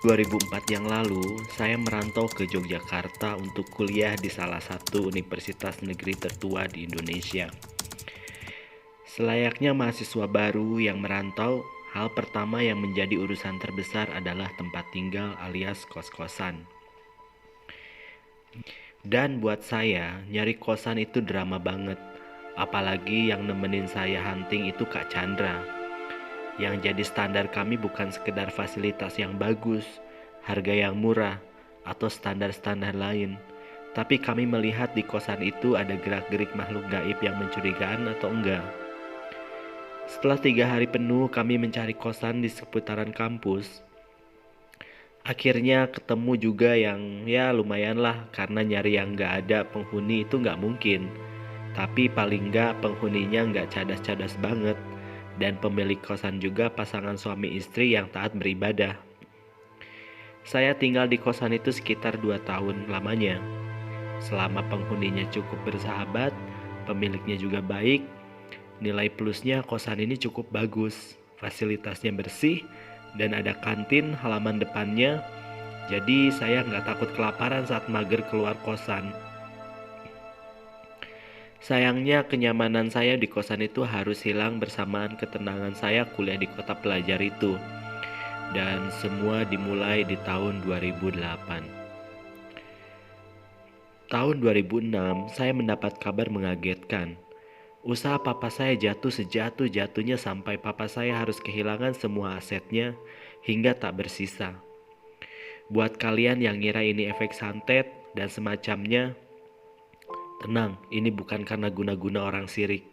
2004 yang lalu, saya merantau ke Yogyakarta untuk kuliah di salah satu universitas negeri tertua di Indonesia. Selayaknya mahasiswa baru yang merantau, hal pertama yang menjadi urusan terbesar adalah tempat tinggal alias kos-kosan. Dan buat saya, nyari kosan itu drama banget. Apalagi yang nemenin saya hunting itu Kak Chandra. Yang jadi standar kami bukan sekedar fasilitas yang bagus, harga yang murah, atau standar-standar lain. Tapi kami melihat di kosan itu ada gerak-gerik makhluk gaib yang mencurigakan atau enggak. Setelah 3 hari penuh kami mencari kosan di seputaran kampus, akhirnya ketemu juga yang ya lumayan lah, karena nyari yang nggak ada penghuni itu nggak mungkin. Tapi paling nggak penghuninya nggak cadas-cadas banget, dan pemilik kosan juga pasangan suami istri yang taat beribadah. Saya tinggal di kosan itu sekitar 2 tahun lamanya. Selama penghuninya cukup bersahabat, pemiliknya juga baik, nilai plusnya kosan ini cukup bagus. Fasilitasnya bersih, dan ada kantin halaman depannya, jadi saya nggak takut kelaparan saat mager keluar kosan. Sayangnya kenyamanan saya di kosan itu harus hilang bersamaan ketenangan saya kuliah di kota pelajar itu. Dan semua dimulai di tahun 2008. Tahun 2006, saya mendapat kabar mengagetkan. Usaha papa saya jatuh sejatuh-jatuhnya sampai papa saya harus kehilangan semua asetnya hingga tak bersisa. Buat kalian yang ngira ini efek santet dan semacamnya, tenang, ini bukan karena guna-guna orang sirik.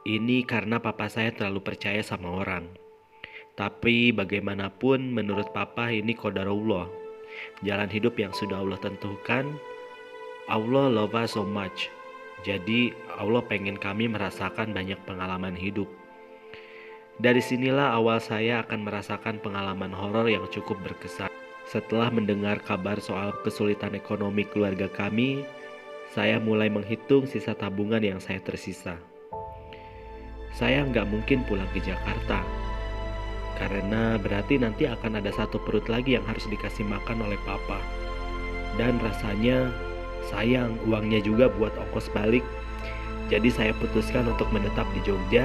Ini karena papa saya terlalu percaya sama orang. Tapi bagaimanapun menurut papa ini qadarullah. Jalan hidup yang sudah Allah tentukan. Allah love us so much. Jadi Allah pengen kami merasakan banyak pengalaman hidup. Dari sinilah awal saya akan merasakan pengalaman horor yang cukup berkesan. Setelah mendengar kabar soal kesulitan ekonomi keluarga kami, saya mulai menghitung sisa tabungan yang saya tersisa. Saya nggak mungkin pulang ke Jakarta, karena berarti nanti akan ada satu perut lagi yang harus dikasih makan oleh papa. Dan rasanya sayang uangnya juga buat ongkos balik. Jadi saya putuskan untuk menetap di Jogja,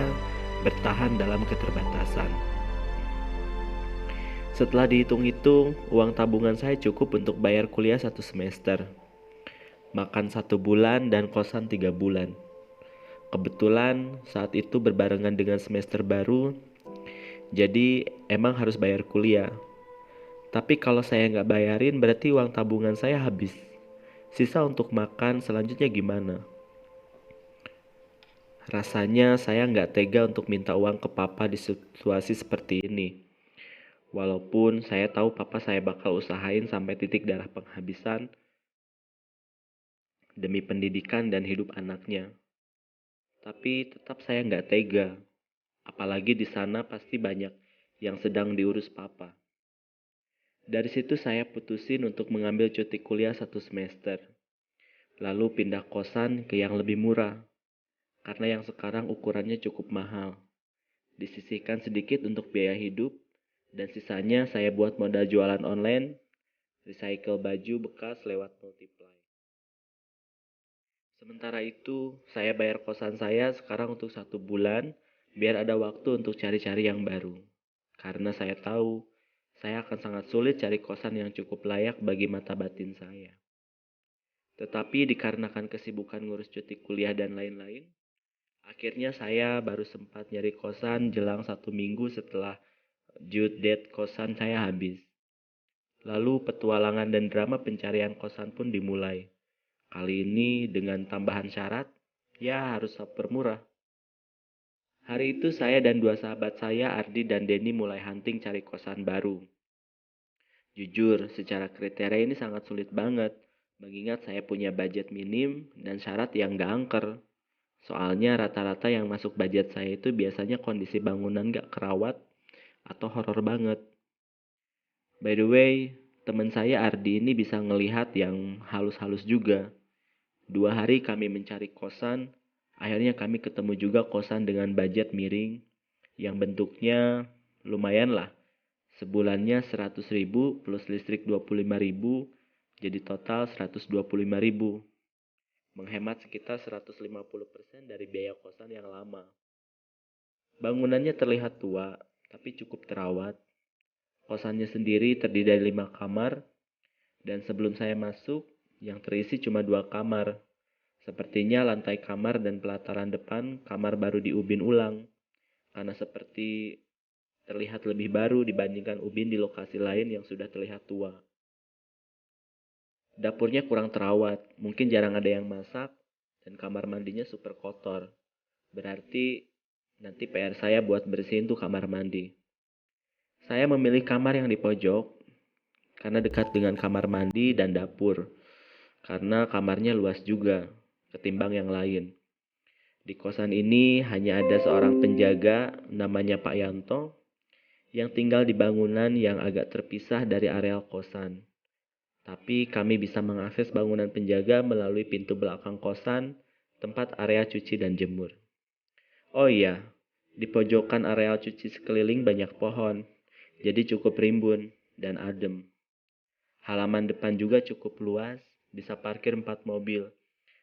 bertahan dalam keterbatasan. Setelah dihitung-hitung, uang tabungan saya cukup untuk bayar kuliah 1 semester, makan 1 bulan, dan kosan 3 bulan. Kebetulan saat itu berbarengan dengan semester baru, jadi emang harus bayar kuliah. Tapi kalau saya nggak bayarin berarti uang tabungan saya habis. Sisa untuk makan selanjutnya gimana? Rasanya saya nggak tega untuk minta uang ke papa di situasi seperti ini. Walaupun saya tahu papa saya bakal usahain sampai titik darah penghabisan demi pendidikan dan hidup anaknya. Tapi tetap saya nggak tega. Apalagi di sana pasti banyak yang sedang diurus papa. Dari situ saya putusin untuk mengambil cuti kuliah 1 semester. Lalu pindah kosan ke yang lebih murah. Karena yang sekarang ukurannya cukup mahal. Disisihkan sedikit untuk biaya hidup, dan sisanya saya buat modal jualan online, recycle baju bekas lewat Multiply. Sementara itu, saya bayar kosan saya sekarang untuk 1 bulan, biar ada waktu untuk cari-cari yang baru. Karena saya tahu, saya akan sangat sulit cari kosan yang cukup layak bagi mata batin saya. Tetapi dikarenakan kesibukan ngurus cuti kuliah dan lain-lain, akhirnya saya baru sempat nyari kosan jelang 1 minggu setelah due date kosan saya habis. Lalu petualangan dan drama pencarian kosan pun dimulai. Kali ini dengan tambahan syarat, ya harus super murah. Hari itu saya dan 2 sahabat saya, Ardi dan Denny, mulai hunting cari kosan baru. Jujur, secara kriteria ini sangat sulit banget, mengingat saya punya budget minim dan syarat yang gak angker. Soalnya rata-rata yang masuk budget saya itu biasanya kondisi bangunan gak kerawat atau horor banget. By the way, teman saya Ardi ini bisa ngelihat yang halus-halus juga. 2 hari kami mencari kosan, akhirnya kami ketemu juga kosan dengan budget miring yang bentuknya lumayan lah, Sebulannya 100.000 plus listrik 25.000, jadi total 125.000. Menghemat sekitar 150% dari biaya kosan yang lama. Bangunannya terlihat tua, tapi cukup terawat. Kosannya sendiri terdiri dari 5 kamar, dan sebelum saya masuk, yang terisi cuma 2 kamar. Sepertinya lantai kamar dan pelataran depan kamar baru diubin ulang, karena seperti terlihat lebih baru dibandingkan ubin di lokasi lain yang sudah terlihat tua. Dapurnya kurang terawat, mungkin jarang ada yang masak, dan kamar mandinya super kotor. Berarti nanti PR saya buat bersihin tuh kamar mandi. Saya memilih kamar yang di pojok, karena dekat dengan kamar mandi dan dapur, karena kamarnya luas juga, ketimbang yang lain. Di kosan ini hanya ada seorang penjaga, namanya Pak Yanto, yang tinggal di bangunan yang agak terpisah dari areal kosan. Tapi kami bisa mengakses bangunan penjaga melalui pintu belakang kosan, tempat area cuci dan jemur. Oh iya, di pojokan areal cuci sekeliling banyak pohon, jadi cukup rimbun dan adem. Halaman depan juga cukup luas, bisa parkir 4 mobil.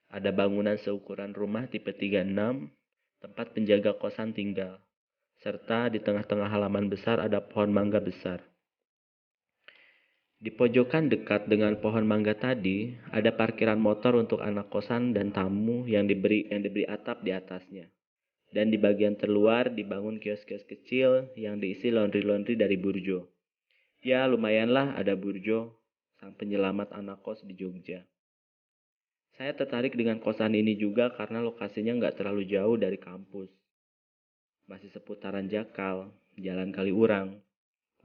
Ada bangunan seukuran rumah tipe 36, tempat penjaga kosan tinggal. Serta di tengah-tengah halaman besar ada pohon mangga besar. Di pojokan dekat dengan pohon mangga tadi, ada parkiran motor untuk anak kosan dan tamu yang diberi atap di atasnya. Dan di bagian terluar dibangun kios-kios kecil yang diisi laundry-laundry dari Burjo. Ya lumayanlah ada Burjo, sang penyelamat anak kos di Jogja. Saya tertarik dengan kosan ini juga karena lokasinya nggak terlalu jauh dari kampus. Masih seputaran Jakal, Jalan Kaliurang,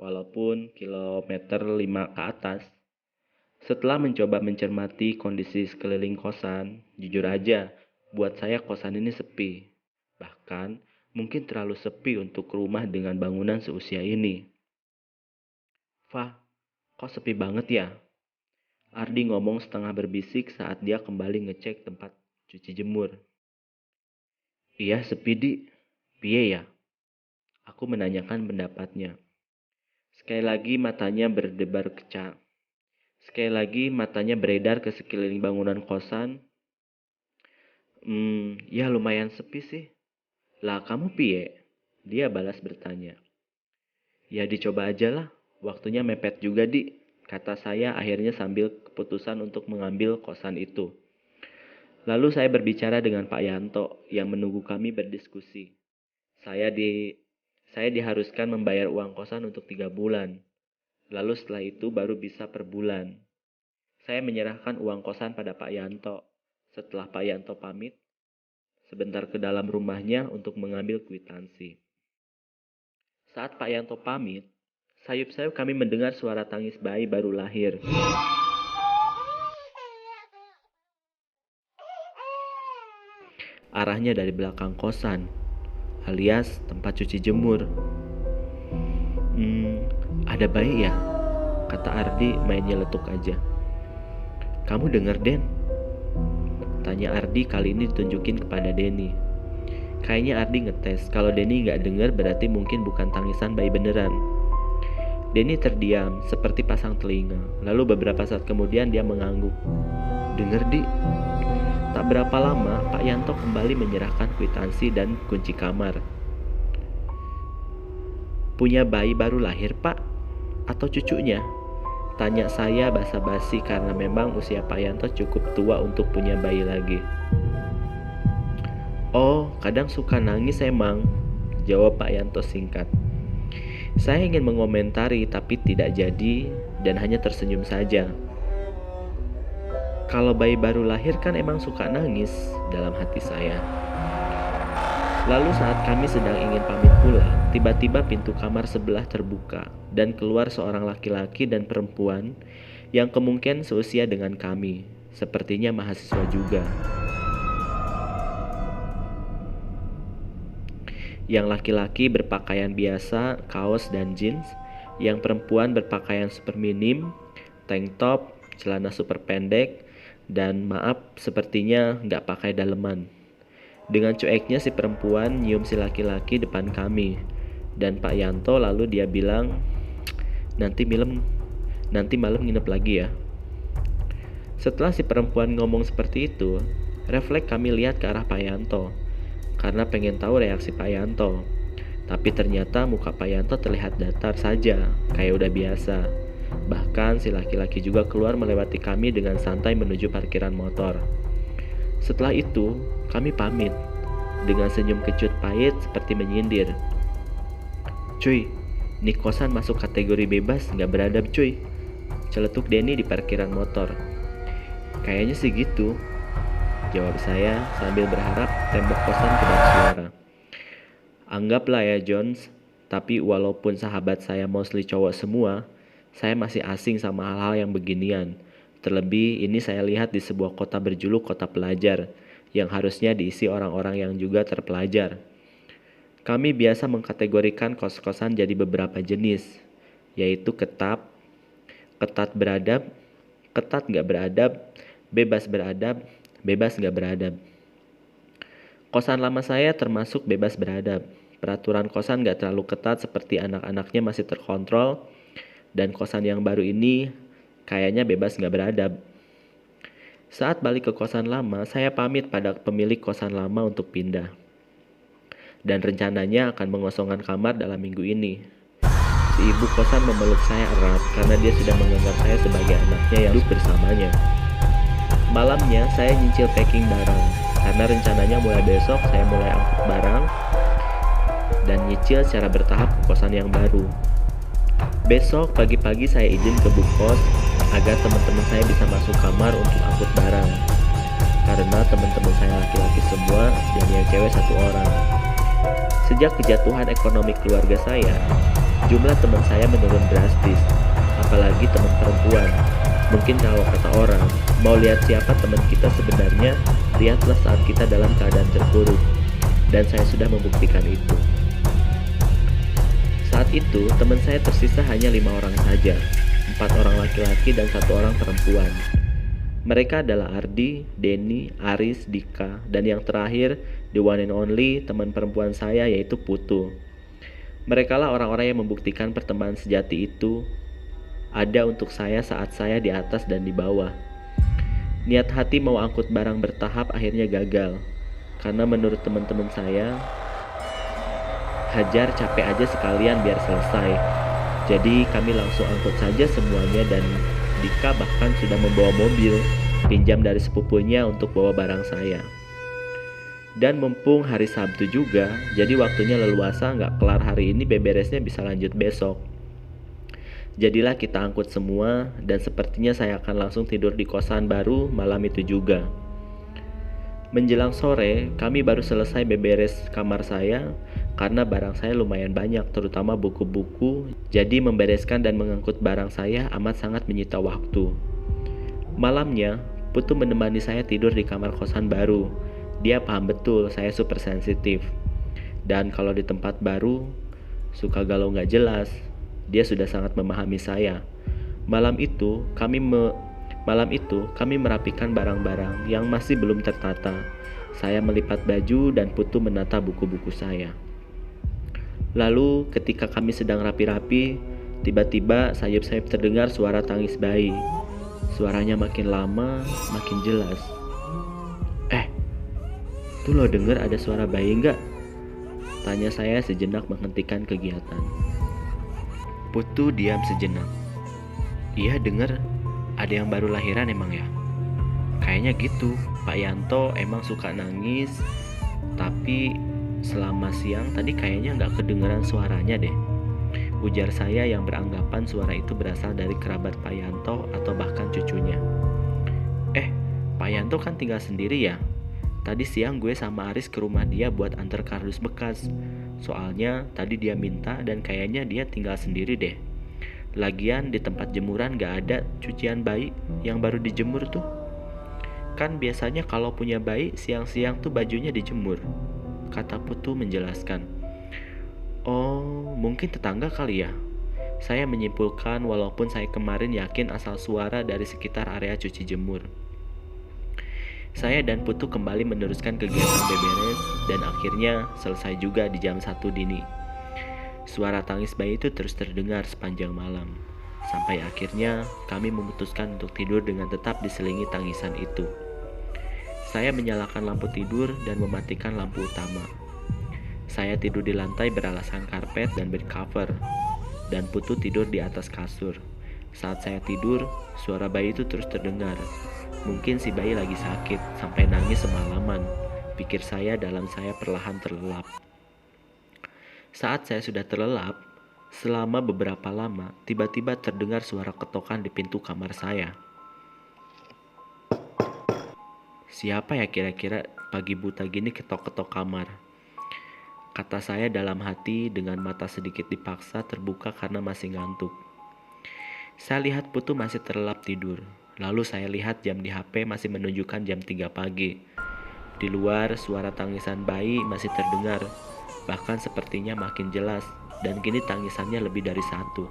walaupun kilometer 5 ke atas. Setelah mencoba mencermati kondisi sekeliling kosan, jujur aja, buat saya kosan ini sepi. Bahkan, mungkin terlalu sepi untuk rumah dengan bangunan seusia ini. Fah, kok sepi banget ya? Ardi ngomong setengah berbisik saat dia kembali ngecek tempat cuci jemur. Iya sepi di. Piye ya? Aku menanyakan pendapatnya. Sekali lagi matanya beredar ke sekeliling bangunan kosan. Ya lumayan sepi sih. Lah kamu piye? Dia balas bertanya. Ya dicoba aja lah, waktunya mepet juga kata saya akhirnya sambil keputusan untuk mengambil kosan itu. Lalu saya berbicara dengan Pak Yanto yang menunggu kami berdiskusi. Saya diharuskan membayar uang kosan untuk 3 bulan. Lalu setelah itu baru bisa per bulan. Saya menyerahkan uang kosan pada Pak Yanto. Setelah Pak Yanto pamit, sebentar ke dalam rumahnya untuk mengambil kwitansi. Saat Pak Yanto pamit, sayup-sayup kami mendengar suara tangis bayi baru lahir. Arahnya dari belakang kosan, alias tempat cuci jemur. Ada bayi ya? Kata Ardi main nyeletuk aja. Kamu denger Den? Tanya Ardi kali ini ditunjukin kepada Denny. Kayaknya Ardi ngetes, kalau Denny gak denger berarti mungkin bukan tangisan bayi beneran. Denny terdiam seperti pasang telinga, lalu beberapa saat kemudian dia mengangguk. Denger Di? Tak berapa lama Pak Yanto kembali menyerahkan kwitansi dan kunci kamar. Punya bayi baru lahir Pak? Atau cucunya? Tanya saya basa-basi karena memang usia Pak Yanto cukup tua untuk punya bayi lagi. Oh, kadang suka nangis emang, jawab Pak Yanto singkat. Saya ingin mengomentari tapi tidak jadi dan hanya tersenyum saja. Kalau bayi baru lahir kan emang suka nangis, dalam hati saya. Lalu saat kami sedang ingin pamit pulang, tiba-tiba pintu kamar sebelah terbuka dan keluar seorang laki-laki dan perempuan yang kemungkinan seusia dengan kami, sepertinya mahasiswa juga. Yang laki-laki berpakaian biasa, kaos dan jeans, yang perempuan berpakaian super minim, tank top, celana super pendek, dan maaf sepertinya nggak pakai daleman. Dengan cueknya si perempuan nyium si laki-laki depan kami. Dan Pak Yanto lalu dia bilang, Nanti malam nginep lagi ya. Setelah si perempuan ngomong seperti itu, refleks kami lihat ke arah Pak Yanto karena pengen tahu reaksi Pak Yanto. Tapi ternyata muka Pak Yanto terlihat datar saja, kayak udah biasa. Bahkan si laki-laki juga keluar melewati kami dengan santai menuju parkiran motor. Setelah itu, kami pamit dengan senyum kecut pahit seperti menyindir. Cuy, nih kosan masuk kategori bebas nggak beradab cuy, celetuk Denny di parkiran motor. Kayaknya sih gitu, jawab saya sambil berharap tembok kosan kedap suara. Anggaplah ya Jones, tapi walaupun sahabat saya mostly cowok semua, saya masih asing sama hal-hal yang beginian. Terlebih ini saya lihat di sebuah kota berjuluk kota pelajar, yang harusnya diisi orang-orang yang juga terpelajar. Kami biasa mengkategorikan kos-kosan jadi beberapa jenis, yaitu ketat beradab, ketat nggak beradab, bebas nggak beradab. Kosan lama saya termasuk bebas beradab. Peraturan kosan nggak terlalu ketat seperti anak-anaknya masih terkontrol, dan kosan yang baru ini kayaknya bebas nggak beradab. Saat balik ke kosan lama, saya pamit pada pemilik kosan lama untuk pindah. Dan rencananya akan mengosongkan kamar dalam minggu ini. Si ibu kosan memeluk saya erat karena dia sudah menganggap saya sebagai anaknya yang hidup bersamanya. Malamnya saya nyicil packing barang, karena rencananya mulai besok saya mulai angkut barang dan nyicil secara bertahap ke kosan yang baru. Besok pagi-pagi saya izin ke bu kos agar teman-teman saya bisa masuk kamar untuk angkut barang, karena teman-teman saya laki-laki semua dan yang cewek 1 orang. Sejak kejatuhan ekonomi keluarga saya, jumlah teman saya menurun drastis, apalagi teman perempuan. Mungkin kalau kata orang, mau lihat siapa teman kita sebenarnya, lihatlah saat kita dalam keadaan terpuruk. Dan saya sudah membuktikan itu. Saat itu, teman saya tersisa hanya 5 orang saja, 4 orang laki-laki dan 1 orang perempuan. Mereka adalah Ardi, Denny, Aris, Dika, dan yang terakhir, the one and only, teman perempuan saya yaitu Putu. Merekalah orang-orang yang membuktikan pertemanan sejati itu ada untuk saya saat saya di atas dan di bawah. Niat hati mau angkut barang bertahap akhirnya gagal, karena menurut teman-teman saya, hajar capek aja sekalian biar selesai. Jadi kami langsung angkut saja semuanya dan Dika bahkan sudah membawa mobil pinjam dari sepupunya untuk bawa barang saya. Dan mumpung hari Sabtu juga, jadi waktunya leluasa, nggak kelar hari ini beberesnya bisa lanjut besok. Jadilah kita angkut semua dan sepertinya saya akan langsung tidur di kosan baru malam itu juga. Menjelang sore, kami baru selesai beberes kamar saya karena barang saya lumayan banyak, terutama buku-buku. Jadi membereskan dan mengangkut barang saya amat sangat menyita waktu. Malamnya, Putu menemani saya tidur di kamar kosan baru. Dia paham betul saya super sensitif. Dan kalau di tempat baru, suka galau gak jelas. Dia sudah sangat memahami saya. Malam itu kami merapikan barang-barang yang masih belum tertata. Saya melipat baju dan Putu menata buku-buku saya. Lalu ketika kami sedang rapi-rapi, tiba-tiba sayup-sayup terdengar suara tangis bayi. Suaranya makin lama, makin jelas. Tuh lo denger ada suara bayi nggak? Tanya saya sejenak menghentikan kegiatan. Putu diam sejenak. Iya denger, ada yang baru lahiran emang ya? Kayaknya gitu, Pak Yanto emang suka nangis, tapi selama siang tadi kayaknya nggak kedengeran suaranya deh. Ujar saya yang beranggapan suara itu berasal dari kerabat Pak Yanto atau bahkan cucunya. Pak Yanto kan tinggal sendiri ya? Tadi siang gue sama Aris ke rumah dia buat antar kardus bekas. Soalnya tadi dia minta dan kayaknya dia tinggal sendiri deh. Lagian di tempat jemuran gak ada cucian bayi yang baru dijemur tuh. Kan biasanya kalau punya bayi siang-siang tuh bajunya dijemur, kata Putu menjelaskan. Oh, mungkin tetangga kali ya? Saya menyimpulkan walaupun saya kemarin yakin asal suara dari sekitar area cuci jemur. Saya dan Putu kembali meneruskan kegiatan beberes dan akhirnya selesai juga di jam 1 dini. Suara tangis bayi itu terus terdengar sepanjang malam. Sampai akhirnya kami memutuskan untuk tidur dengan tetap diselingi tangisan itu. Saya menyalakan lampu tidur dan mematikan lampu utama. Saya tidur di lantai beralaskan karpet dan bercover, dan Putu tidur di atas kasur. Saat saya tidur, suara bayi itu terus terdengar. Mungkin si bayi lagi sakit sampai nangis semalaman, pikir saya dalam saya perlahan terlelap. Saat saya sudah terlelap, selama beberapa lama, tiba-tiba terdengar suara ketokan di pintu kamar saya. Siapa ya kira-kira pagi buta gini ketok-ketok kamar? Kata saya dalam hati dengan mata sedikit dipaksa terbuka karena masih ngantuk. Saya lihat Putu masih terlelap tidur. Lalu saya lihat jam di HP masih menunjukkan jam 3 pagi. Di luar suara tangisan bayi masih terdengar. Bahkan sepertinya makin jelas, dan kini tangisannya lebih dari satu.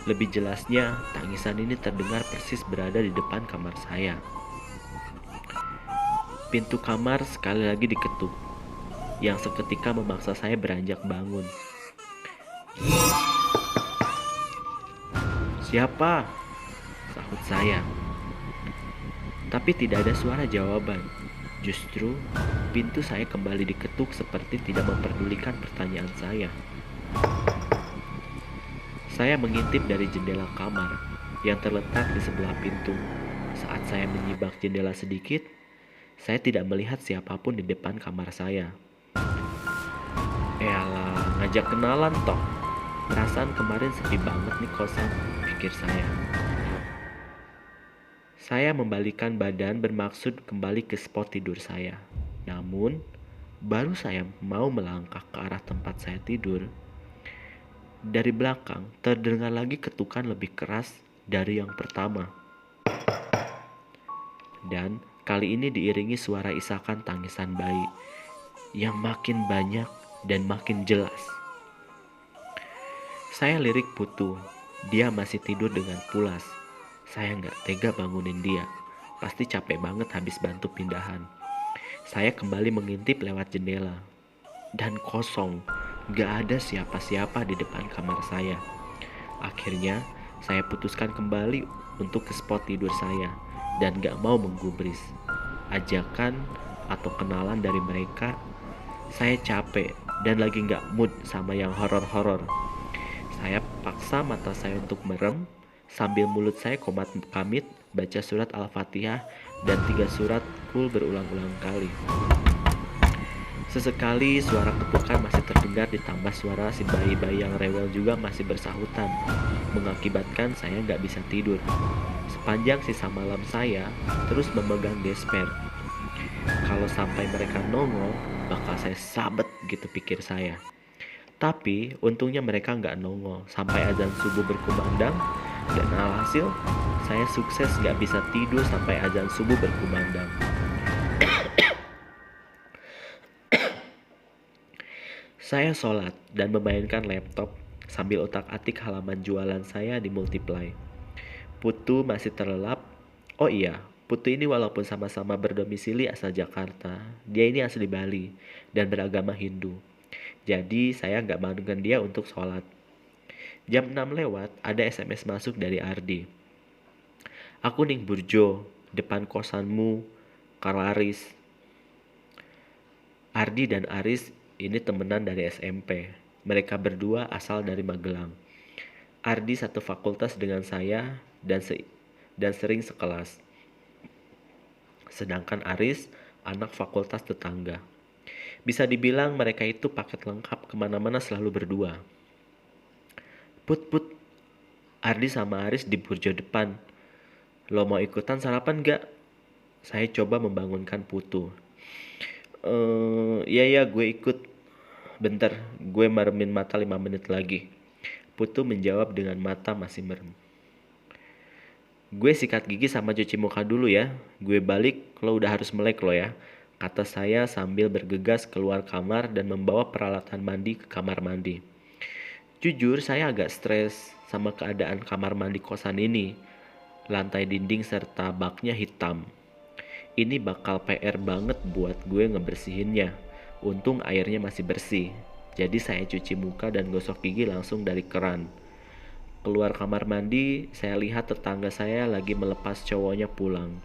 Lebih jelasnya, tangisan ini terdengar persis berada di depan kamar saya. Pintu kamar sekali lagi diketuk, yang seketika memaksa saya beranjak bangun. "Siapa?" sahut saya. Tapi tidak ada suara jawaban. Justru, pintu saya kembali diketuk seperti tidak memperdulikan pertanyaan saya. Saya mengintip dari jendela kamar yang terletak di sebelah pintu. Saat saya menyibak jendela sedikit, saya tidak melihat siapapun di depan kamar saya. Elah, ngajak kenalan toh. Perasaan kemarin sepi banget nih kosan, pikir saya. Saya membalikan badan bermaksud kembali ke spot tidur saya. Namun, baru saya mau melangkah ke arah tempat saya tidur, dari belakang terdengar lagi ketukan lebih keras dari yang pertama. Dan kali ini diiringi suara isakan tangisan bayi yang makin banyak dan makin jelas. Saya lirik Putu, dia masih tidur dengan pulas. Saya nggak tega bangunin dia, pasti capek banget habis bantu pindahan. Saya kembali mengintip lewat jendela, dan kosong, gak ada siapa-siapa di depan kamar saya. Akhirnya, saya putuskan kembali untuk ke spot tidur saya, dan gak mau menggubris. Ajakan atau kenalan dari mereka, saya capek dan lagi gak mood sama yang horor-horor. Saya paksa mata saya untuk merem, sambil mulut saya komat kamit baca surat Al-Fatihah dan 3 surat Qul berulang-ulang kali. Sesekali suara ketukan masih terdengar ditambah suara si bayi-bayi yang rewel juga masih bersahutan, mengakibatkan saya nggak bisa tidur. Sepanjang sisa malam saya terus memegang desper. Kalau sampai mereka nongol, bakal saya sabet gitu pikir saya. Tapi untungnya mereka nggak nongol sampai azan subuh berkumandang. Dan alhasil, saya sukses gak bisa tidur sampai azan subuh berkumandang. Saya sholat dan memainkan laptop sambil otak-atik halaman jualan saya di Multiply. Putu masih terlelap. Oh iya, Putu ini walaupun sama-sama berdomisili asal Jakarta, dia ini asli Bali dan beragama Hindu. Jadi saya gak bangunkan dia untuk sholat. Jam 6 lewat, ada SMS masuk dari Ardi. "Aku ning Burjo, depan kosanmu, Kalaris." Ardi dan Aris ini temenan dari SMP. Mereka berdua asal dari Magelang. Ardi satu fakultas dengan saya dan sering sekelas. Sedangkan Aris anak fakultas tetangga. Bisa dibilang mereka itu paket lengkap, kemana-mana selalu berdua. Put, Ardi sama Aris di Burjo depan. Lo mau ikutan sarapan gak? Saya coba membangunkan Putu. Ya gue ikut. Bentar, gue meremin mata 5 menit lagi. Putu menjawab dengan mata masih merem. "Gue sikat gigi sama cuci muka dulu ya. Gue balik, lo udah harus melek lo ya," kata saya sambil bergegas keluar kamar dan membawa peralatan mandi ke kamar mandi. Jujur, saya agak stres sama keadaan kamar mandi kosan ini. Lantai dinding serta baknya hitam. Ini bakal PR banget buat gue ngebersihinnya. Untung airnya masih bersih. Jadi saya cuci muka dan gosok gigi langsung dari keran. Keluar kamar mandi, saya lihat tetangga saya lagi melepas cowoknya pulang.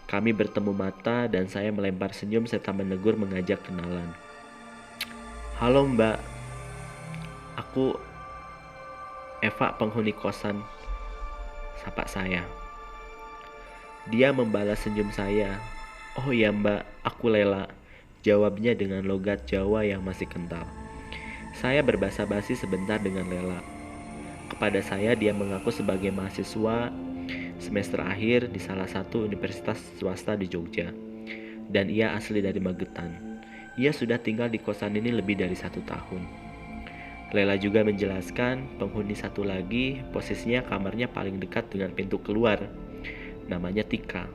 Kami bertemu mata dan saya melempar senyum serta menegur mengajak kenalan. "Halo Mbak, aku Eva penghuni kosan," sapa saya. Dia membalas senyum saya. "Oh ya Mbak, aku Lela," jawabnya dengan logat Jawa yang masih kental. Saya berbasa-basi sebentar dengan Lela. Kepada saya dia mengaku sebagai mahasiswa semester akhir di salah satu universitas swasta di Jogja. Dan ia asli dari Magetan. Ia sudah tinggal di kosan ini lebih dari 1 tahun. Lela juga menjelaskan penghuni satu lagi posisinya kamarnya paling dekat dengan pintu keluar. Namanya Tika.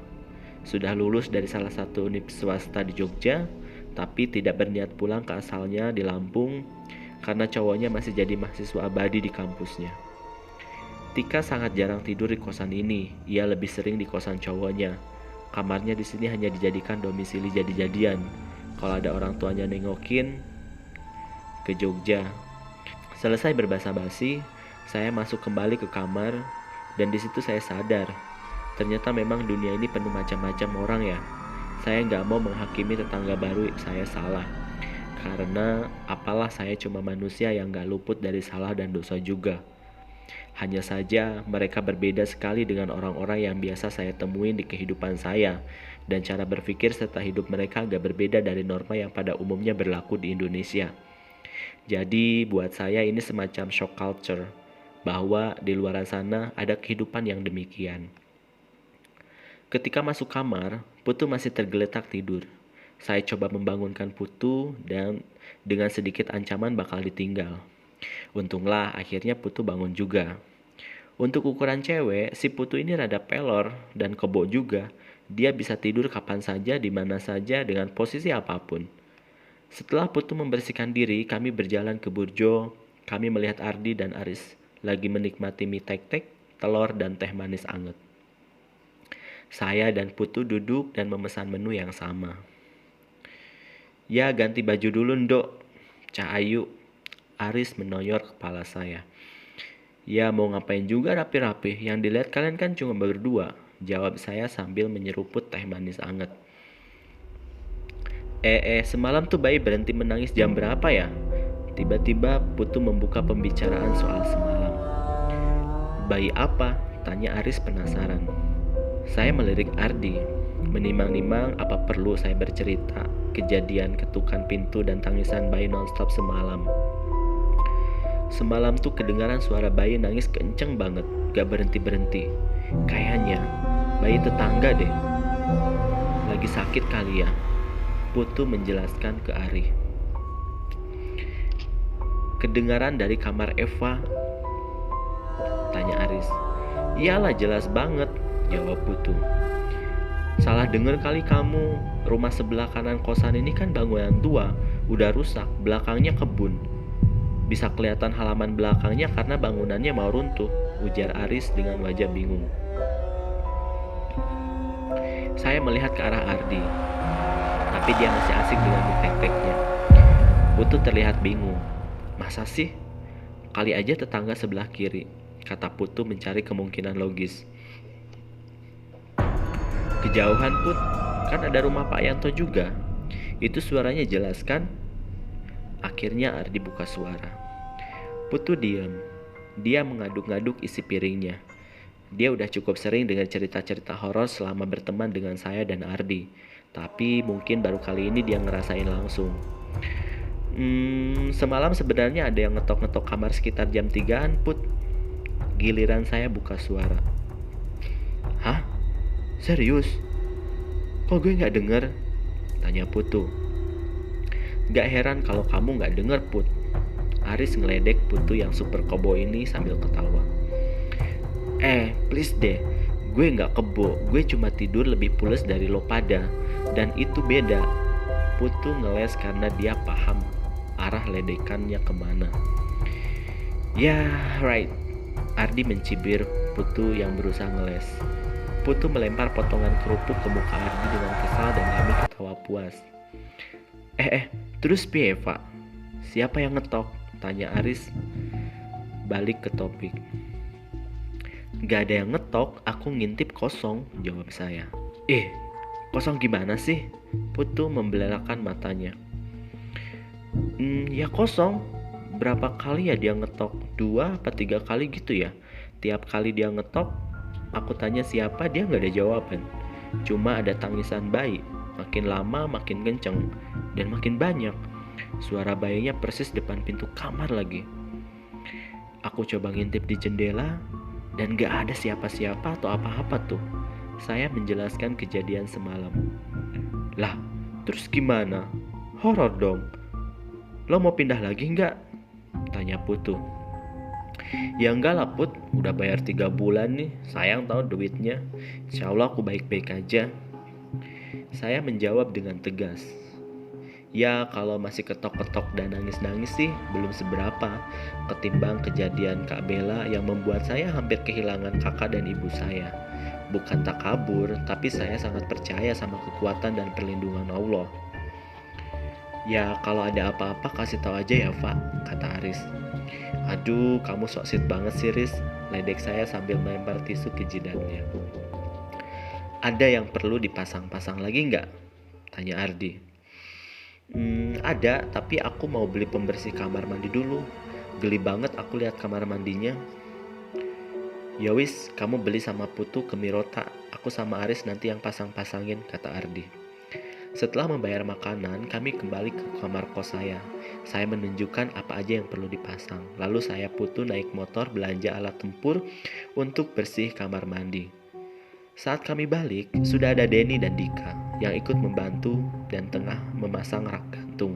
Sudah lulus dari salah satu universitas swasta di Jogja, tapi tidak berniat pulang ke asalnya di Lampung karena cowoknya masih jadi mahasiswa abadi di kampusnya. Tika sangat jarang tidur di kosan ini. Ia lebih sering di kosan cowoknya. Kamarnya di sini hanya dijadikan domisili jadi-jadian. Kalau ada orang tuanya nengokin ke Jogja. Selesai berbasa-basi, saya masuk kembali ke kamar dan di situ saya sadar, ternyata memang dunia ini penuh macam-macam orang ya. Saya nggak mau menghakimi tetangga baru saya salah, karena apalah saya cuma manusia yang nggak luput dari salah dan dosa juga. Hanya saja mereka berbeda sekali dengan orang-orang yang biasa saya temuin di kehidupan saya, dan cara berpikir serta hidup mereka agak berbeda dari norma yang pada umumnya berlaku di Indonesia. Jadi buat saya ini semacam shock culture, bahwa di luar sana ada kehidupan yang demikian. Ketika masuk kamar, Putu masih tergeletak tidur. Saya coba membangunkan Putu dan dengan sedikit ancaman bakal ditinggal. Untunglah akhirnya Putu bangun juga. Untuk ukuran cewek, si Putu ini rada pelor dan kebo juga. Dia bisa tidur kapan saja, di mana saja, dengan posisi apapun. Setelah Putu membersihkan diri, kami berjalan ke burjo. Kami melihat Ardi dan Aris lagi menikmati mie tek-tek, telur, dan teh manis anget. Saya dan Putu duduk dan memesan menu yang sama. "Ya ganti baju dulu Ndok, Cah Ayu," Aris menoyor kepala saya. "Ya mau ngapain juga rapi-rapi, yang dilihat kalian kan cuma berdua," jawab saya sambil menyeruput teh manis anget. Semalam tuh bayi berhenti menangis jam berapa ya?" Tiba-tiba Putu membuka pembicaraan soal semalam. "Bayi apa?" tanya Aris penasaran. Saya melirik Ardi, menimang-nimang apa perlu saya bercerita kejadian ketukan pintu dan tangisan bayi nonstop semalam. Semalam tuh kedengaran suara bayi nangis kenceng banget, gak berhenti-berhenti. Kayaknya bayi tetangga deh. Lagi sakit kali ya, Putu menjelaskan ke Ari. "Kedengaran dari kamar Eva?" tanya Aris. "Iyalah jelas banget," jawab Putu. "Salah denger kali kamu, rumah sebelah kanan kosan ini kan bangunan tua, udah rusak, belakangnya kebun. Bisa kelihatan halaman belakangnya karena bangunannya mau runtuh," ujar Aris dengan wajah bingung. Saya melihat ke arah Ardi, tapi dia masih asik dengan mie tek-teknya. Putu terlihat bingung. "Masa sih? Kali aja tetangga sebelah kiri," kata Putu mencari kemungkinan logis. "Kejauhan Put, kan ada rumah Pak Yanto juga. Itu suaranya jelas kan?" Akhirnya Ardi buka suara. Putu diam. Dia mengaduk-ngaduk isi piringnya. Dia udah cukup sering dengan cerita-cerita horor selama berteman dengan saya dan Ardi. Tapi mungkin baru kali ini dia ngerasain langsung. Semalam sebenarnya ada yang ngetok-ngetok kamar sekitar jam 3-an Put. Giliran saya buka suara. "Hah? Serius? Kok gue gak denger?" tanya Putu. "Gak heran kalau kamu gak denger Put." Aris ngeledek Putu yang super kebo ini sambil ketawa. Please deh, gue gak kebo, gue cuma tidur lebih pules dari lo pada. Dan itu beda." Putu ngeles karena dia paham arah ledekannya kemana. "Ya, right." Ardi mencibir Putu yang berusaha ngeles. Putu melempar potongan kerupuk ke muka Ardi dengan kesal dan kami ketawa puas. Terus piye Pak?" Siapa yang ngetok? Tanya Aris balik ke topik. Gak ada yang ngetok, aku ngintip kosong, jawab saya. Kosong gimana sih? Putu membelalakan matanya. Ya kosong. Berapa kali ya dia ngetok? 2 apa 3 kali gitu ya. Tiap kali dia ngetok, aku tanya siapa, dia gak ada jawaban. Cuma ada tangisan bayi. Makin lama makin kenceng dan makin banyak. Suara bayinya persis depan pintu kamar lagi. Aku coba ngintip di jendela dan gak ada siapa-siapa atau apa-apa tuh. Saya menjelaskan kejadian semalam. Lah, terus gimana? Horor dong. Lo mau pindah lagi gak? Tanya Putu. Ya enggak lah Put, udah bayar 3 bulan nih. Sayang tau duitnya. Insya Allah aku baik-baik aja. Saya menjawab dengan tegas. Ya kalau masih ketok-ketok dan nangis-nangis sih belum seberapa ketimbang kejadian Kak Bella yang membuat saya hampir kehilangan kakak dan ibu saya. Bukan tak kabur, tapi saya sangat percaya sama kekuatan dan perlindungan Allah. Ya kalau ada apa-apa kasih tahu aja ya Pak, kata Aris. Aduh kamu sok sweet banget sih Riz, ledek saya sambil melempar tisu ke jidatnya. Ada yang perlu dipasang-pasang lagi nggak? Tanya Ardi. Ada, tapi aku mau beli pembersih kamar mandi dulu. Geli banget aku lihat kamar mandinya. Yowis, kamu beli sama Putu ke Mirota. Aku sama Aris nanti yang pasang-pasangin, kata Ardi. Setelah membayar makanan, kami kembali ke kamar kos saya. Saya menunjukkan apa aja yang perlu dipasang. Lalu saya Putu naik motor belanja alat tempur untuk bersih kamar mandi. Saat kami balik, sudah ada Denny dan Dika yang ikut membantu dan tengah memasang rak gantung.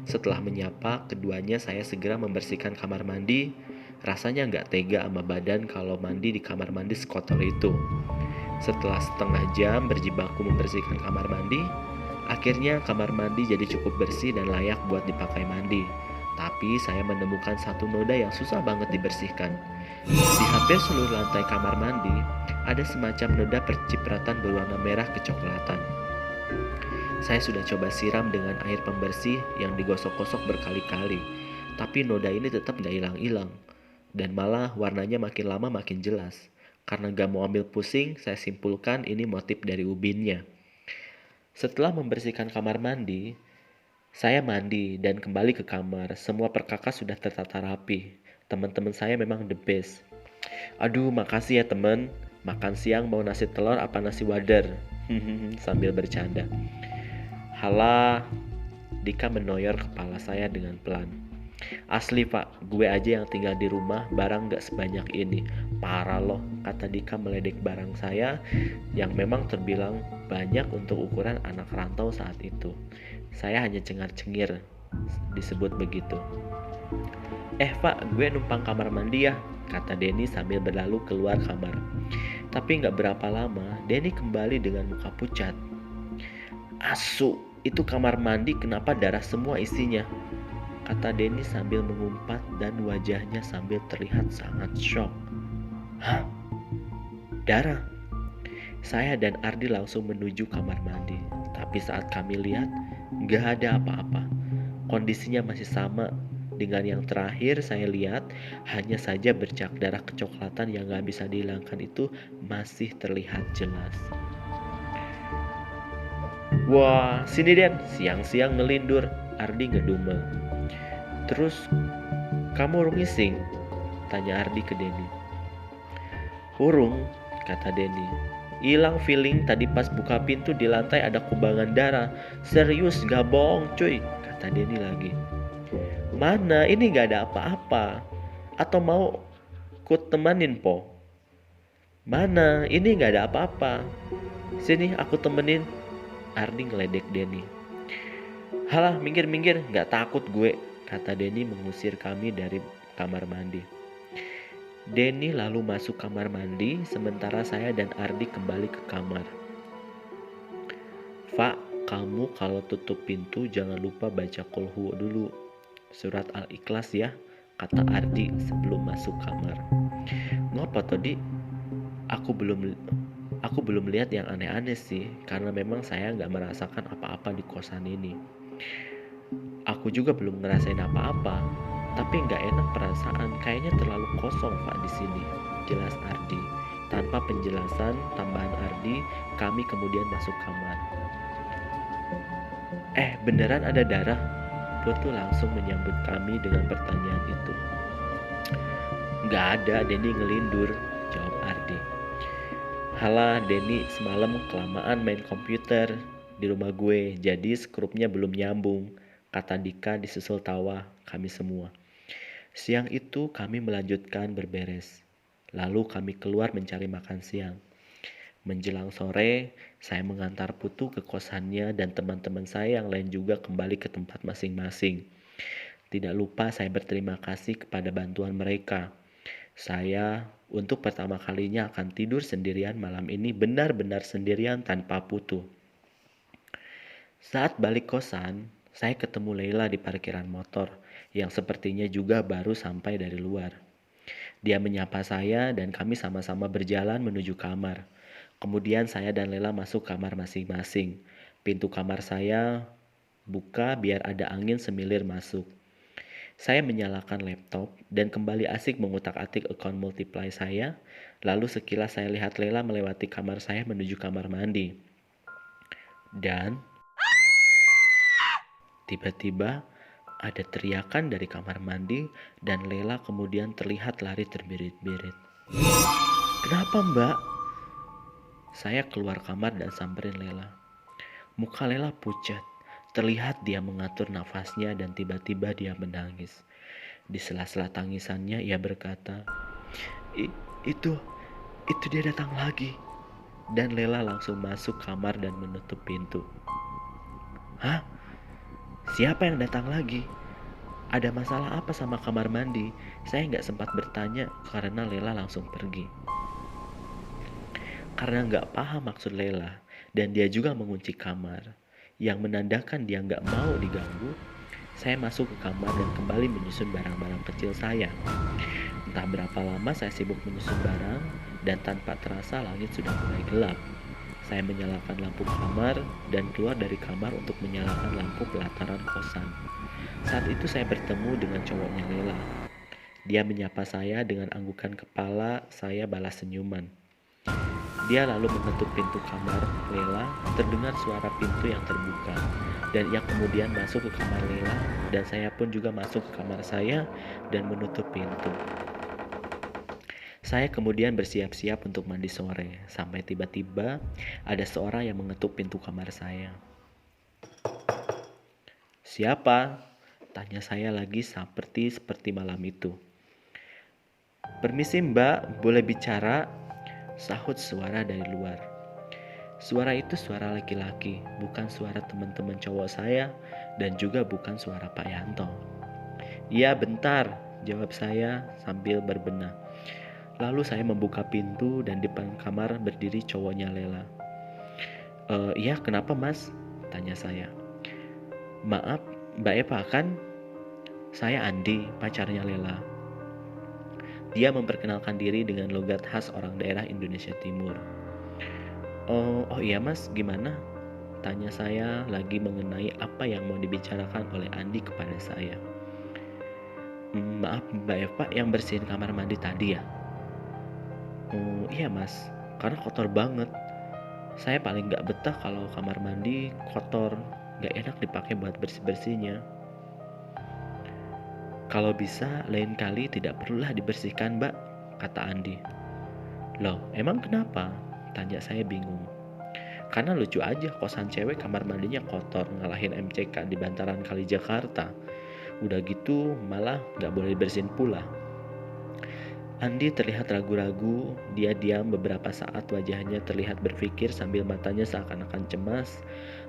Setelah menyapa keduanya, saya segera membersihkan kamar mandi. Rasanya nggak tega sama badan kalau mandi di kamar mandi sekotor itu. Setelah setengah jam berjibaku membersihkan kamar mandi, akhirnya kamar mandi jadi cukup bersih dan layak buat dipakai mandi. Tapi saya menemukan satu noda yang susah banget dibersihkan. Di hampir seluruh lantai kamar mandi, ada semacam noda percipratan berwarna merah kecoklatan. Saya sudah coba siram dengan air pembersih yang digosok-gosok berkali-kali, tapi noda ini tetap gak hilang-hilang. Dan malah warnanya makin lama makin jelas. Karena gak mau ambil pusing, saya simpulkan ini motif dari ubinnya. Setelah membersihkan kamar mandi, saya mandi dan kembali ke kamar. Semua perkakas sudah tertata rapi. Teman-teman saya memang the best. Aduh, makasih ya teman. Makan siang mau nasi telur apa nasi wader? Sambil bercanda. Halah, Dika menoyor kepala saya dengan pelan. Asli pak, gue aja yang tinggal di rumah barang gak sebanyak ini. Parah loh, kata Dika meledek barang saya yang memang terbilang banyak untuk ukuran anak rantau saat itu. Saya hanya cengar-cengir disebut begitu. Pak, gue numpang kamar mandi ya, kata Denny sambil berlalu keluar kamar. Tapi gak berapa lama, Denny kembali dengan muka pucat. Asu, itu kamar mandi kenapa darah semua isinya? Kata Denny sambil mengumpat dan wajahnya sambil terlihat sangat shock. Hah? Darah? Saya dan Ardi langsung menuju kamar mandi. Tapi saat kami lihat, gak ada apa-apa. Kondisinya masih sama dengan yang terakhir saya lihat. Hanya saja bercak darah kecoklatan yang gak bisa dihilangkan itu masih terlihat jelas. Wah, sini Den, siang-siang ngelindur, Ardi ngedumel. Terus, kamu urung ngising? Tanya Ardi ke Denny. Urung, kata Denny. Hilang feeling tadi pas buka pintu di lantai ada kubangan darah. Serius gak bohong cuy, kata Denny lagi. Mana, ini gak ada apa-apa. Atau mau ku temanin po? Mana, ini gak ada apa-apa. Sini aku temenin. Ardi ngeledek Denny. Halah, minggir-minggir, gak takut gue, kata Denny mengusir kami dari kamar mandi. Denny lalu masuk kamar mandi, sementara saya dan Ardi kembali ke kamar. Pak, kamu kalau tutup pintu jangan lupa baca Qul Hu dulu, surat Al-Ikhlas ya, kata Ardi sebelum masuk kamar. Ngapa tadi? Aku belum lihat yang aneh-aneh sih, karena memang saya nggak merasakan apa-apa di kosan ini. Aku juga belum ngerasain apa-apa, tapi nggak enak perasaan, kayaknya terlalu kosong Pak di sini, jelas Ardi. Tanpa penjelasan tambahan Ardi, kami kemudian masuk kamar. Beneran ada darah? Putu langsung menyambut kami dengan pertanyaan itu. Nggak ada, Denny ngelindur, jawab Ardi. Halah, Denny semalam kelamaan main komputer di rumah gue, jadi skrupnya belum nyambung, kata Dika disusul tawa kami semua. Siang itu kami melanjutkan berberes. Lalu kami keluar mencari makan siang. Menjelang sore, saya mengantar Putu ke kosannya dan teman-teman saya yang lain juga kembali ke tempat masing-masing. Tidak lupa saya berterima kasih kepada bantuan mereka. Saya untuk pertama kalinya akan tidur sendirian malam ini, benar-benar sendirian tanpa Putu. Saat balik kosan, saya ketemu Leila di parkiran motor yang sepertinya juga baru sampai dari luar. Dia menyapa saya dan kami sama-sama berjalan menuju kamar. Kemudian saya dan Leila masuk kamar masing-masing. Pintu kamar saya buka biar ada angin semilir masuk. Saya menyalakan laptop dan kembali asik mengutak-atik akun Multiply saya. Lalu sekilas saya lihat Leila melewati kamar saya menuju kamar mandi. Dan tiba-tiba ada teriakan dari kamar mandi dan Leila kemudian terlihat lari terbirit-birit. Kenapa Mbak? Saya keluar kamar dan samperin Leila. Muka Leila pucat. Terlihat dia mengatur nafasnya dan tiba-tiba dia menangis. Di sela-sela tangisannya ia berkata, Itu dia datang lagi. Dan Leila langsung masuk kamar dan menutup pintu. Hah? Siapa yang datang lagi? Ada masalah apa sama kamar mandi? Saya nggak sempat bertanya karena Leila langsung pergi. Karena nggak paham maksud Leila dan dia juga mengunci kamar, yang menandakan dia nggak mau diganggu, saya masuk ke kamar dan kembali menyusun barang-barang kecil saya. Entah berapa lama saya sibuk menyusun barang dan tanpa terasa langit sudah mulai gelap. Saya menyalakan lampu kamar dan keluar dari kamar untuk menyalakan lampu pelataran kosan. Saat itu saya bertemu dengan cowoknya Leila. Dia menyapa saya dengan anggukan kepala, saya balas senyuman. Dia lalu mengetuk pintu kamar Leila, terdengar suara pintu yang terbuka, dan ia kemudian masuk ke kamar Leila, dan saya pun juga masuk ke kamar saya dan menutup pintu. Saya kemudian bersiap-siap untuk mandi sore, sampai tiba-tiba ada seorang yang mengetuk pintu kamar saya. Siapa? Tanya saya lagi seperti malam itu. Permisi Mbak, boleh bicara? Sahut suara dari luar. Suara itu suara laki-laki, bukan suara teman-teman cowok saya dan juga bukan suara Pak Yanto. Iya bentar, jawab saya sambil berbenah. Lalu saya membuka pintu dan di depan kamar berdiri cowoknya Leila. Iya kenapa mas? Tanya saya. Maaf, Mbak Eva kan? Saya Andi, pacarnya Leila. Dia memperkenalkan diri dengan logat khas orang daerah Indonesia Timur. Oh iya mas, gimana? Tanya saya lagi mengenai apa yang mau dibicarakan oleh Andi kepada saya. Maaf Mbak Eva, yang bersihin kamar mandi tadi ya? Oh iya mas, karena kotor banget. Saya paling gak betah kalau kamar mandi kotor, gak enak dipakai buat bersih-bersihnya. Kalau bisa lain kali tidak perlulah dibersihkan mbak, kata Andi. Loh emang kenapa? Tanya saya bingung. Karena lucu aja kosan cewek kamar mandinya kotor, ngalahin MCK di bantaran kali Jakarta. Udah gitu malah gak boleh bersihin pula. Andi terlihat ragu-ragu, dia diam beberapa saat, wajahnya terlihat berpikir sambil matanya seakan-akan cemas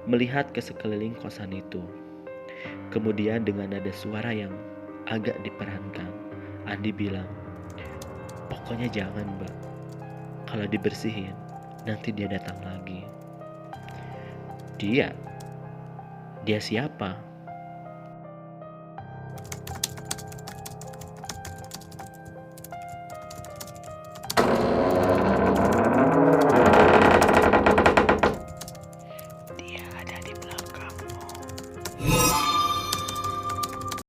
melihat ke sekeliling kosan itu. Kemudian dengan nada suara yang agak diperankan, Andi bilang, pokoknya jangan mbak, kalau dibersihin nanti dia datang lagi. Dia siapa? Dia ada di belakang.